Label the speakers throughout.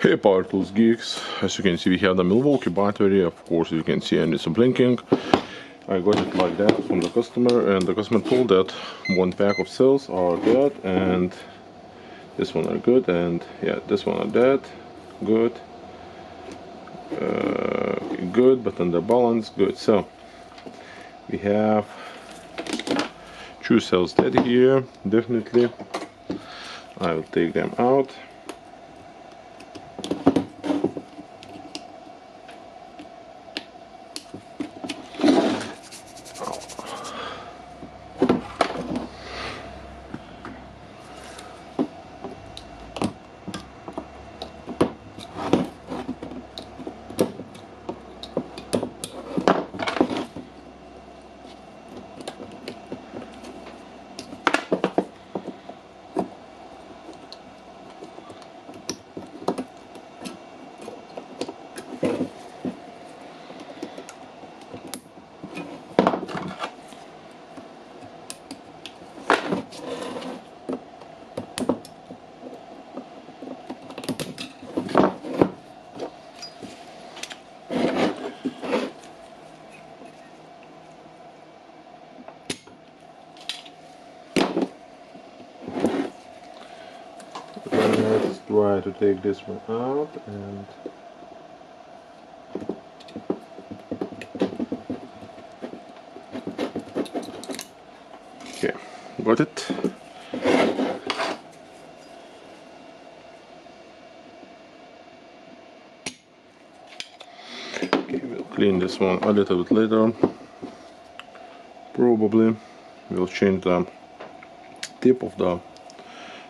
Speaker 1: Hey Power Tools geeks, as you can see we have the Milwaukee battery, of course you can see, and it's blinking. I got it like that from the customer, and the customer told that one pack of cells are dead and this one are good, and yeah, this one are dead, good, good, but under balance, good. So we have two cells dead here, definitely. I will take them out. Let's try to take this one out, and okay, got it. Okay, we'll clean this one a little bit later. Probably we'll change the tip of the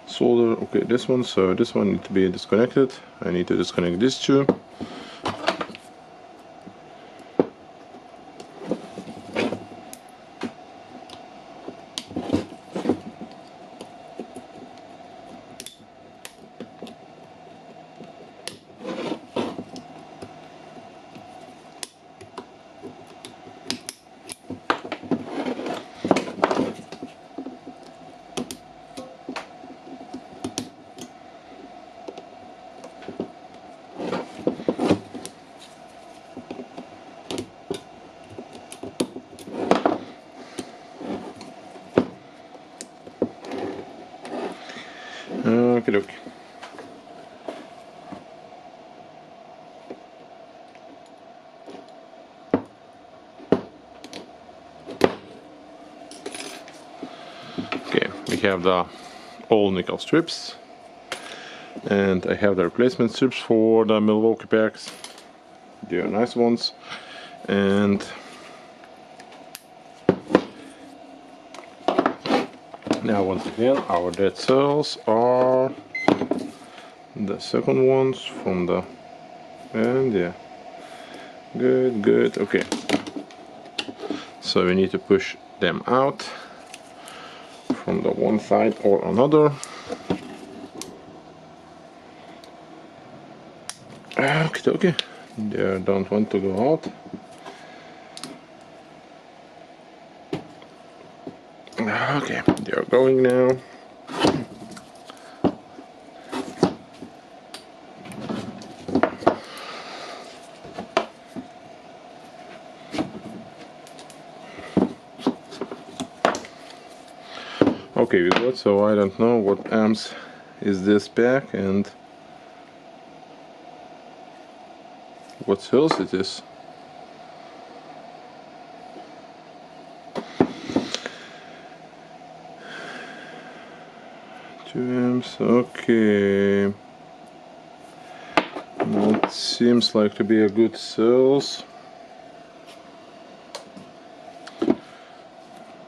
Speaker 1: solder. Okay, this one, so this one needs to be disconnected. I need to disconnect these two. Okay, okay. Okay, we have the all nickel strips, and I have the replacement strips for the Milwaukee packs. They are nice ones, and now once again our dead cells are the second ones from the end. Yeah, good. Okay, so we need to push them out from the one side or another. Okay, they don't want to go out. Okay, they are going now. Okay, we got, so I don't know what amps is this pack and what cells it is. Amps, okay. That seems like to be a good cells.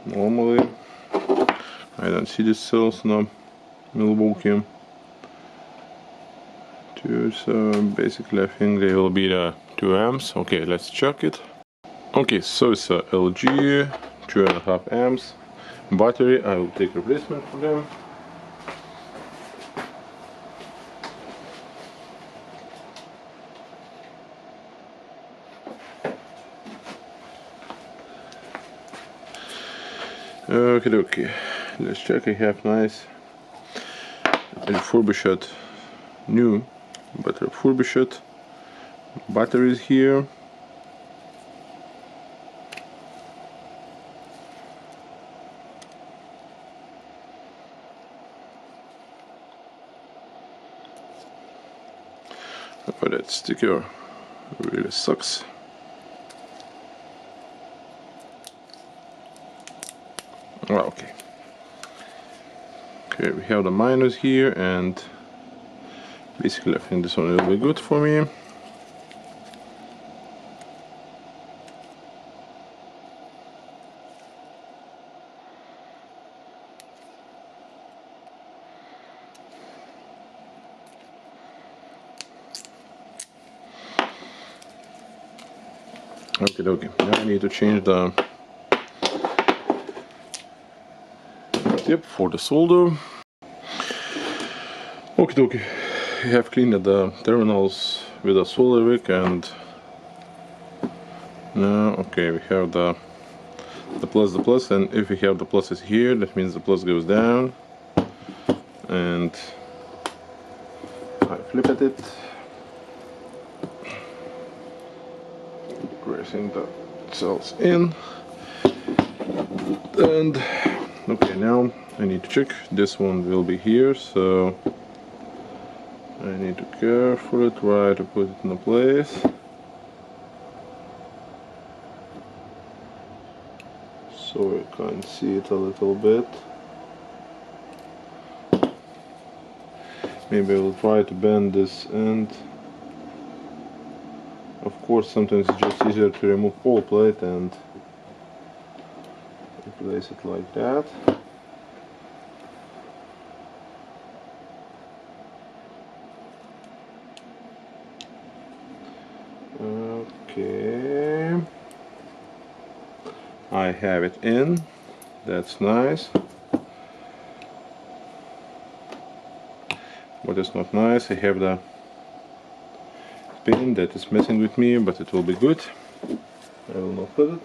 Speaker 1: Normally I don't see the cells now. Milwaukee. So basically I think they will be the 2 amps. Okay, let's check it. Okay, so it's a LG 2.5 amps battery. I will take replacement for them. Okay, let's check. I have nice refurbished new better refurbish it. Batteries here. Oh, that sticker really sucks. Oh, okay. Okay, we have the miners here, and basically I think this one will be good for me. Okay, now I need to change the tip for the solder. Okay, we have cleaned the terminals with a solder wick, and now okay, we have the plus, and if we have the pluses here, that means the plus goes down, and I flip at it, pressing the cells in, and okay, now I need to check. This one will be here, so I need to carefully try to put it in place. So you can see it a little bit. Maybe I will try to bend this end. Of course, sometimes it's just easier to remove whole plate and place it like that. Okay, I have it in. That's nice. What is not nice, I have the pin that is messing with me, but it will be good. I will not put it.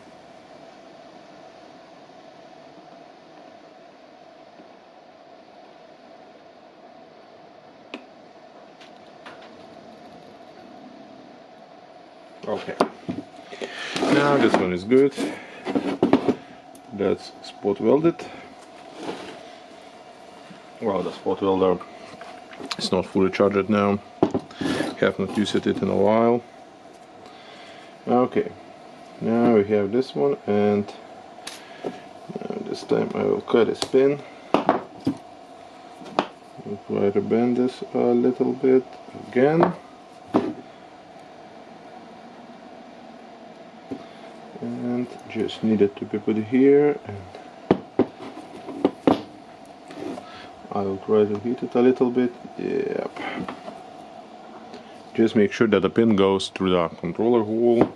Speaker 1: Okay, now this one is good. Let's spot weld it. Well, the spot welder is not fully charged now. Have not used it in a while. Okay, now we have this one, and this time I will cut a pin. I'll try to bend this a little bit again. And just need it to be put here, and I will try to heat it a little bit. Yep. Just make sure that the pin goes through the controller hole.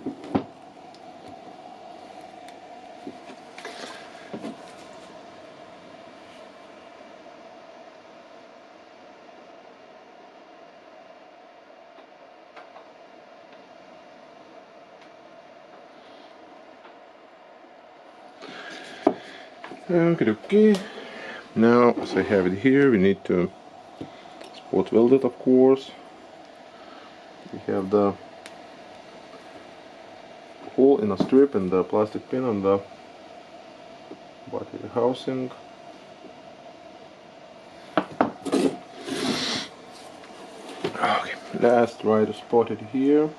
Speaker 1: Okay. Now, as I have it here, we need to spot weld it, of course. We have the hole in a strip and the plastic pin on the battery housing. Okay, let's try to spot it here.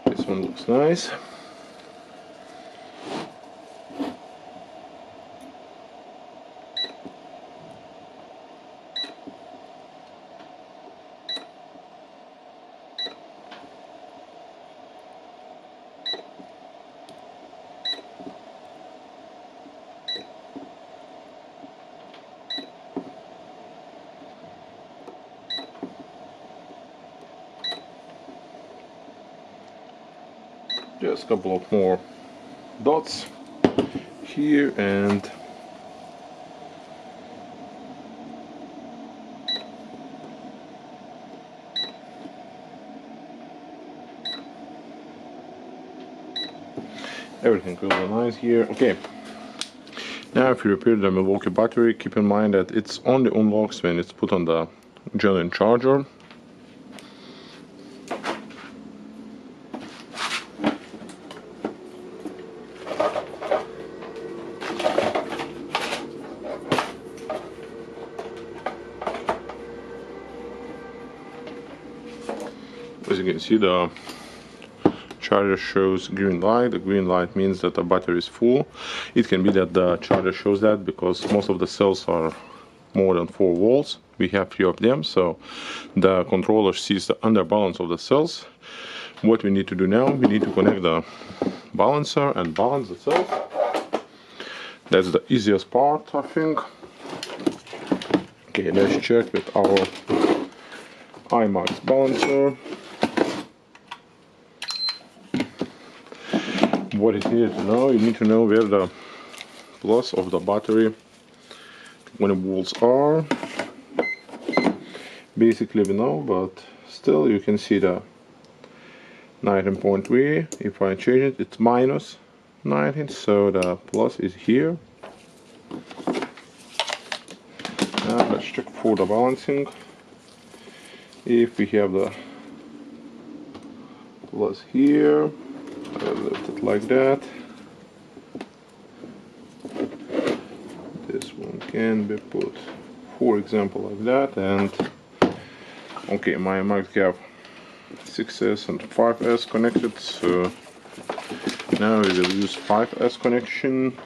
Speaker 1: This one looks nice. Just a couple of more dots here, and everything really nice here. Okay, now if you repair the Milwaukee battery, keep in mind that it's only unlocks when it's put on the genuine charger. As you can see, the charger shows green light. The green light means that the battery is full. It can be that the charger shows that because most of the cells are more than 4 volts. We have 3 of them, so the controller sees the underbalance of the cells. What we need to do now, we need to connect the balancer and balance the cells. That's the easiest part, I think. Okay, let's check with our IMAX balancer. What is needed to know, you need to know where the plus of the battery 20 volts are. Basically we know, but still you can see the 19.3. If I change it, it's minus 19, so the plus is here. Now let's check for the balancing. If we have the plus here, I left it like that. This one can be put, for example, like that, and okay, my might have 6S and 5S connected, so now we will use 5S connection.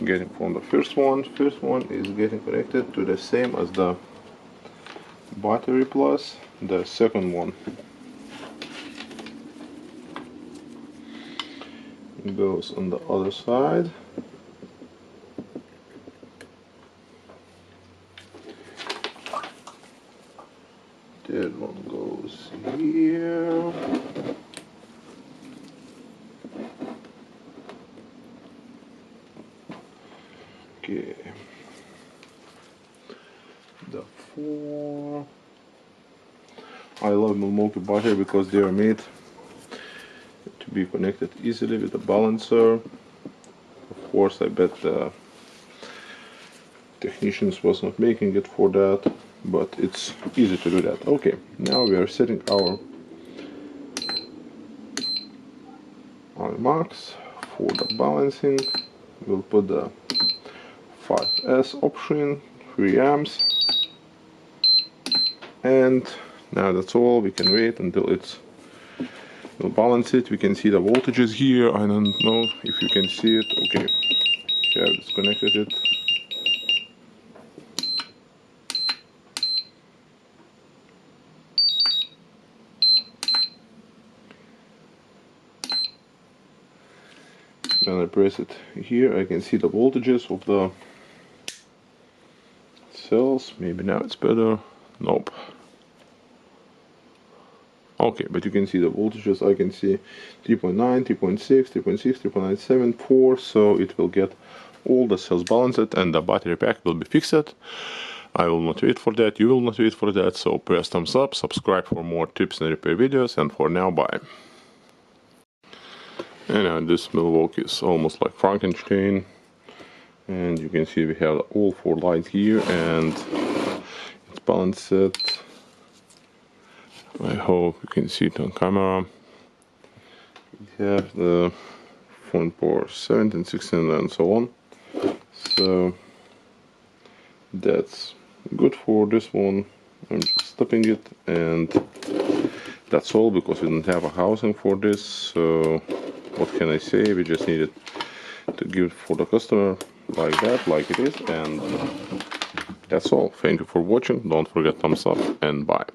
Speaker 1: Getting from the first one is getting connected to the same as the battery plus. The second one goes on the other side. Third one goes here. Okay. The 4. I love Milwaukee battery because they are made to be connected easily with the balancer. Of course, I bet the technicians was not making it for that, but it's easy to do that. Okay, now we are setting our max for the balancing. We'll put the 5S option, 3 amps, and now that's all. We can wait until we'll balance it. We can see the voltages here. I don't know if you can see it. Okay, yeah, I've disconnected it. When I press it here, I can see the voltages of the cells. Maybe now it's better. Nope. Okay, but you can see the voltages. I can see 3.9, 3.6, 3.6, 3.97, 4, so it will get all the cells balanced and the battery pack will be fixed. I will not wait for that, you will not wait for that, so press thumbs up, subscribe for more tips and repair videos, and for now, bye. And this Milwaukee is almost like Frankenstein, and you can see we have all 4 lights here, and it's balanced. I hope you can see it on camera. We have the front power 17, 16 and so on. So that's good for this one. I'm just stopping it, and that's all because we don't have a housing for this. So what can I say? We just needed to give it for the customer like that, like it is, and that's all. Thank you for watching. Don't forget thumbs up and bye.